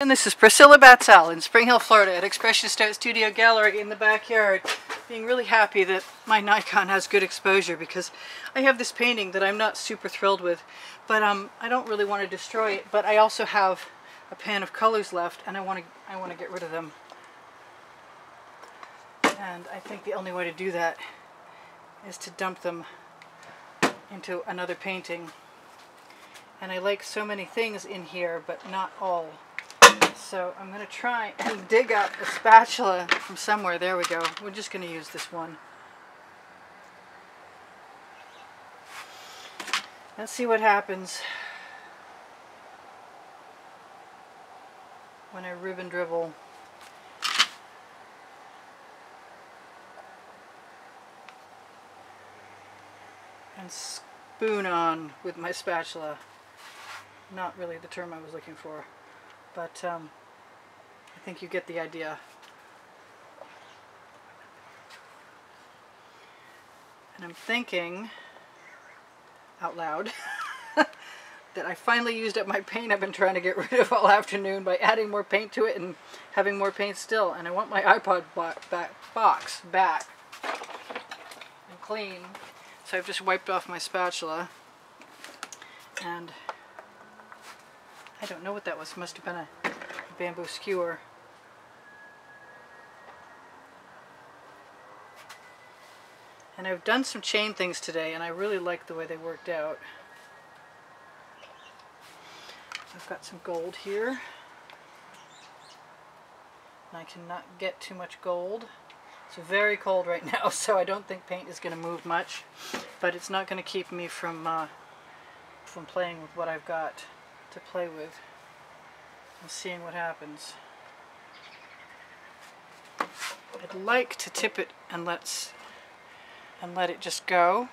And this is Priscilla Batzell in Spring Hill, Florida at Expressionist Art Studio Gallery in the backyard, being really happy that my Nikon has good exposure because I have this painting that I'm not super thrilled with, but I don't really want to destroy it, but I also have a pan of colors left and I want to get rid of them. And I think the only way to do that is to dump them into another painting. And I like so many things in here, but not all. So I'm going to try and dig up a spatula from somewhere. There we go. We're just going to use this one. Let's see what happens when I ribbon dribble. And spoon on with my spatula. Not really the term I was looking for, but I think you get the idea. And I'm thinking out loud that I finally used up my paint I've been trying to get rid of all afternoon by adding more paint to it and having more paint still. And I want my iPod box back and clean. So I've just wiped off my spatula, and I don't know what that was. Must have been a bamboo skewer. And I've done some chain things today, and I really like the way they worked out. I've got some gold here. And I cannot get too much gold. It's very cold right now, so I don't think paint is going to move much, but it's not going to keep me from playing with what I've got to play with and seeing what happens. I'd like to tip it and let it just go.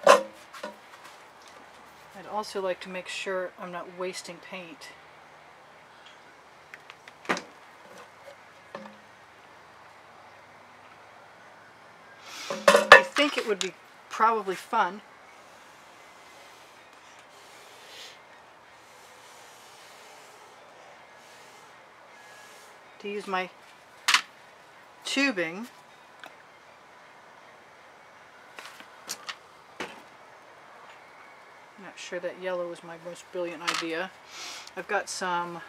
I'd also like to make sure I'm not wasting paint. I think it would be probably fun to use my tubing I'm not sure that yellow is my most brilliant idea. I've got some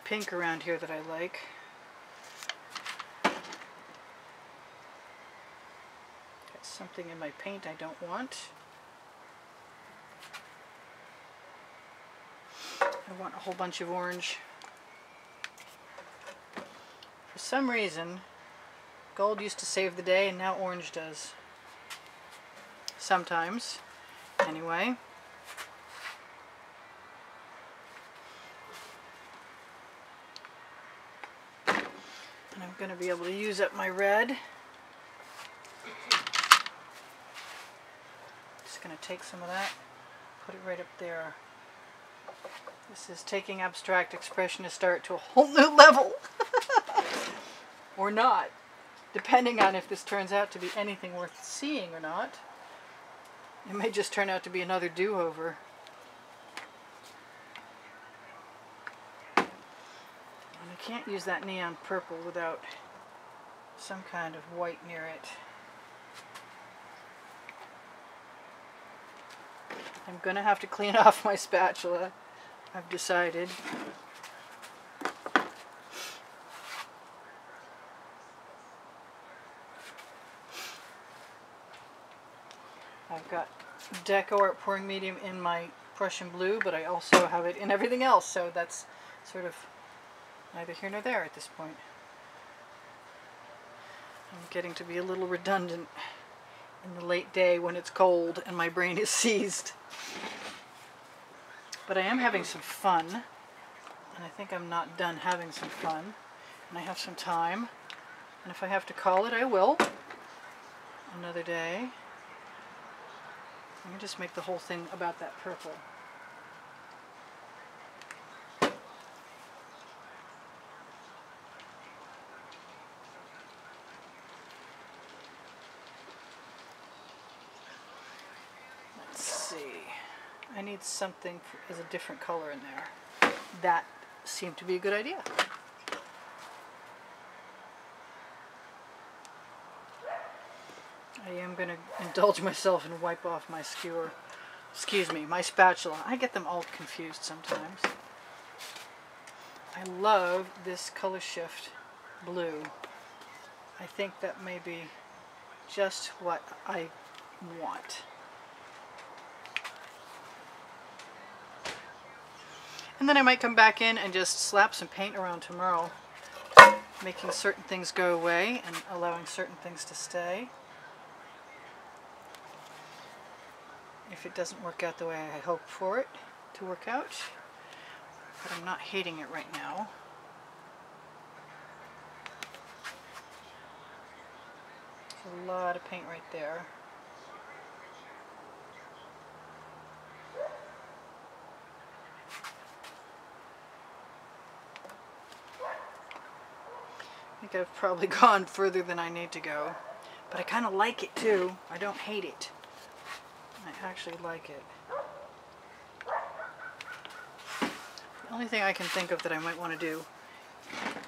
pink around here that I like. Got something in my paint I don't want. I want a whole bunch of orange. For some reason, gold used to save the day and now orange does. Sometimes, anyway. And I'm going to be able to use up my red. Just going to take some of that, put it right up there. This is taking abstract expressionist art to a whole new level. Or not, depending on if this turns out to be anything worth seeing or not. It may just turn out to be another do-over. And I can't use that neon purple without some kind of white near it. I'm going to have to clean off my spatula, I've decided. I've got Deco Art pouring medium in my Prussian blue, but I also have it in everything else, so that's sort of neither here nor there at this point. I'm getting to be a little redundant in the late day when it's cold and my brain is seized. But I am having some fun, and I think I'm not done having some fun, and I have some time, and if I have to call it, I will, another day. Let me just make the whole thing about that purple. Let's see. I need something as a different color in there. That seemed to be a good idea. I am going to indulge myself and wipe off my skewer. Excuse me, my spatula. I get them all confused sometimes. I love this color shift blue. I think that may be just what I want. And then I might come back in and just slap some paint around tomorrow, making certain things go away and allowing certain things to stay. If it doesn't work out the way I hope for it to work out. But I'm not hating it right now. There's a lot of paint right there. I think I've probably gone further than I need to go. But I kind of like it too. I don't hate it. I actually like it. The only thing I can think of that I might want to do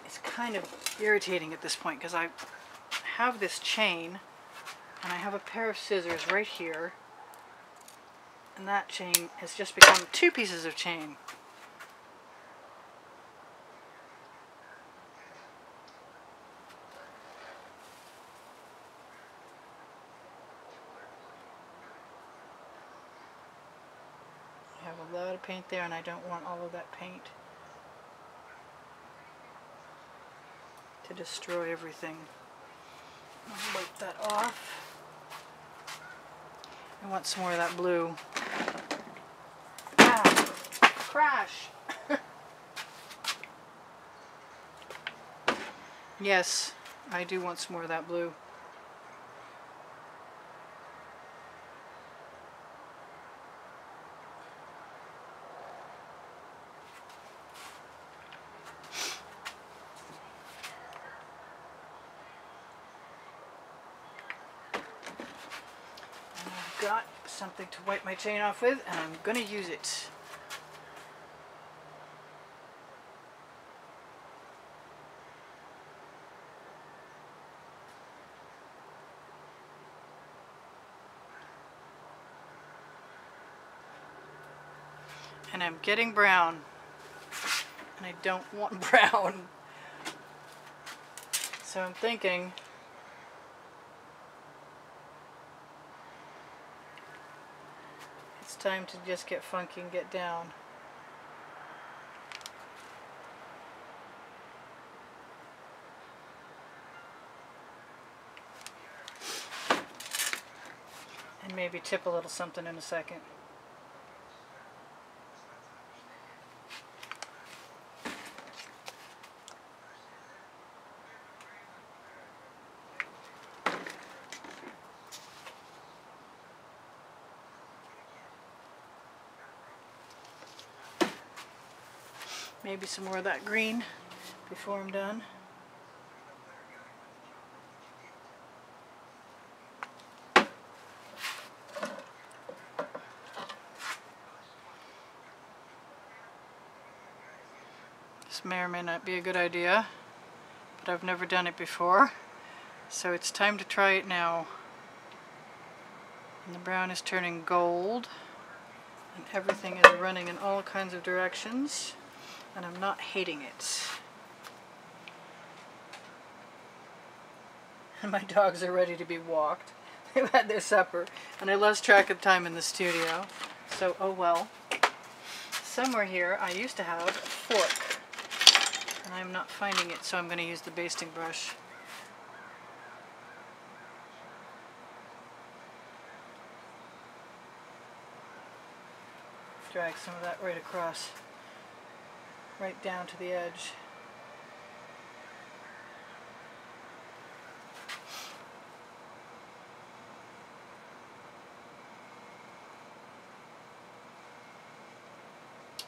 is kind of irritating at this point because I have this chain and I have a pair of scissors right here, and that chain has just become 2 pieces of chain. I have a lot of paint there and I don't want all of that paint to destroy everything. I'll wipe that off. I want some more of that blue. Ah, crash! Yes, I do want some more of that blue. Got something to wipe my chain off with, and I'm going to use it. And I'm getting brown, and I don't want brown. So I'm thinking it's time to just get funky and get down. And maybe tip a little something in a second. Maybe some more of that green before I'm done. This may or may not be a good idea, but I've never done it before, so it's time to try it now. And the brown is turning gold, and everything is running in all kinds of directions. And I'm not hating it. And my dogs are ready to be walked. They've had their supper, and I lost track of time in the studio. So, oh well. Somewhere here I used to have a fork, and I'm not finding it, so I'm going to use the basting brush. Drag some of that right across. Right down to the edge.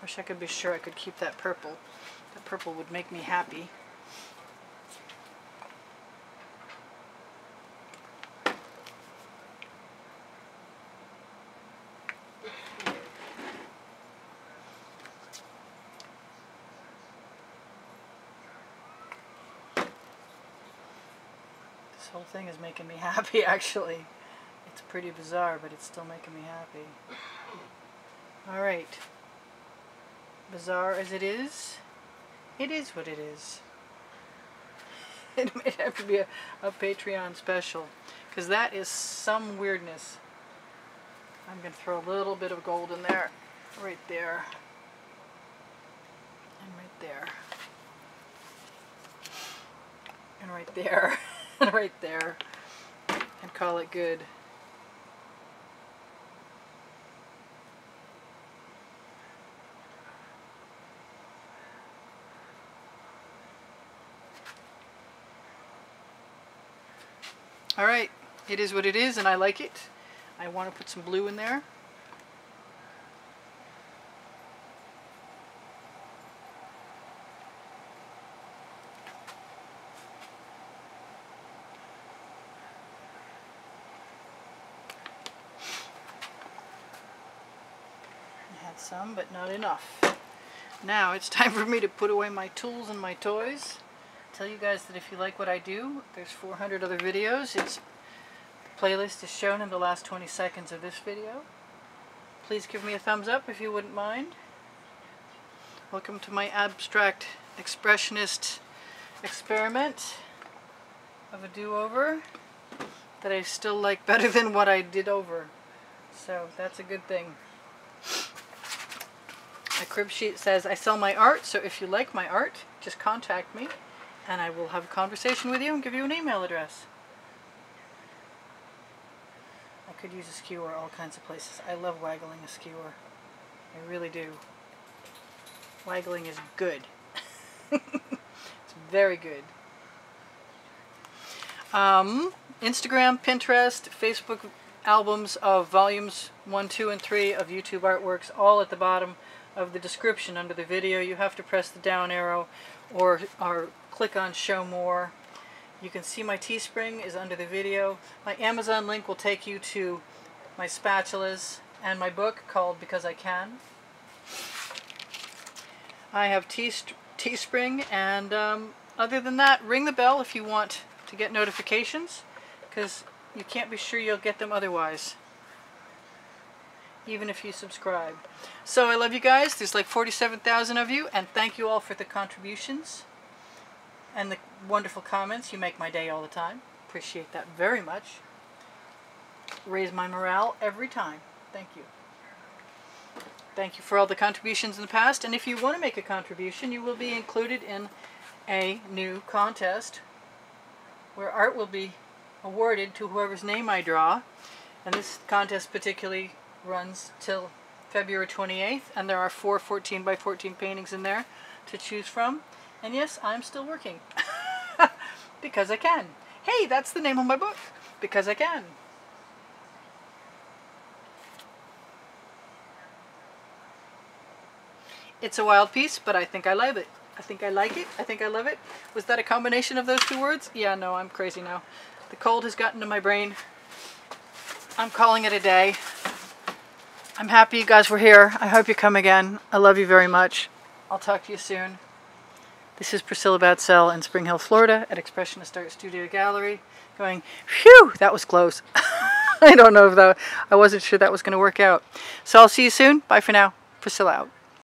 Wish I could be sure I could keep that purple. That purple would make me happy. This whole thing is making me happy, actually. It's pretty bizarre, but it's still making me happy. Alright. Bizarre as it is what it is. It might have to be a Patreon special, because that is some weirdness. I'm going to throw a little bit of gold in there, right there, and right there, and right there, and right there, and call it good. Alright, it is what it is, and I like it. I want to put some blue in there. I had some, but not enough. Now it's time for me to put away my tools and my toys. Tell you guys that if you like what I do, there's 400 other videos. The playlist is shown in the last 20 seconds of this video. Please give me a thumbs up if you wouldn't mind. Welcome to my abstract expressionist experiment of a do-over that I still like better than what I did over. So that's a good thing. My crib sheet says I sell my art, so if you like my art, just contact me and I will have a conversation with you and give you an email address. I could use a skewer all kinds of places. I love waggling a skewer. I really do. Waggling is good. It's very good. Instagram, Pinterest, Facebook albums of volumes 1, 2, and 3 of YouTube artworks, all at the bottom of the description under the video. You have to press the down arrow or click on show more. You can see my Teespring is under the video. My Amazon link will take you to my spatulas and my book called Because I Can. I have Teespring, and other than that, ring the bell if you want to get notifications, because you can't be sure you'll get them otherwise, even if you subscribe. So I love you guys. There's like 47,000 of you, and thank you all for the contributions and the wonderful comments. You make my day all the time. Appreciate that very much. Raise my morale every time. Thank you. Thank you for all the contributions in the past, and if you want to make a contribution, you will be included in a new contest where art will be awarded to whoever's name I draw, and this contest particularly runs till February 28th, and there are 4 14 by 14 paintings in there to choose from. And yes, I'm still working. Because I can. Hey, that's the name of my book. Because I can. It's a wild piece, but I think I love it. I think I like it. I think I love it. Was that a combination of those two words? Yeah, no, I'm crazy now. The cold has gotten to my brain. I'm calling it a day. I'm happy you guys were here. I hope you come again. I love you very much. I'll talk to you soon. This is Priscilla Batzell in Spring Hill, Florida at Expressionist Art Studio Gallery. Going, phew, that was close. I don't know if I wasn't sure that was going to work out. So I'll see you soon. Bye for now. Priscilla out.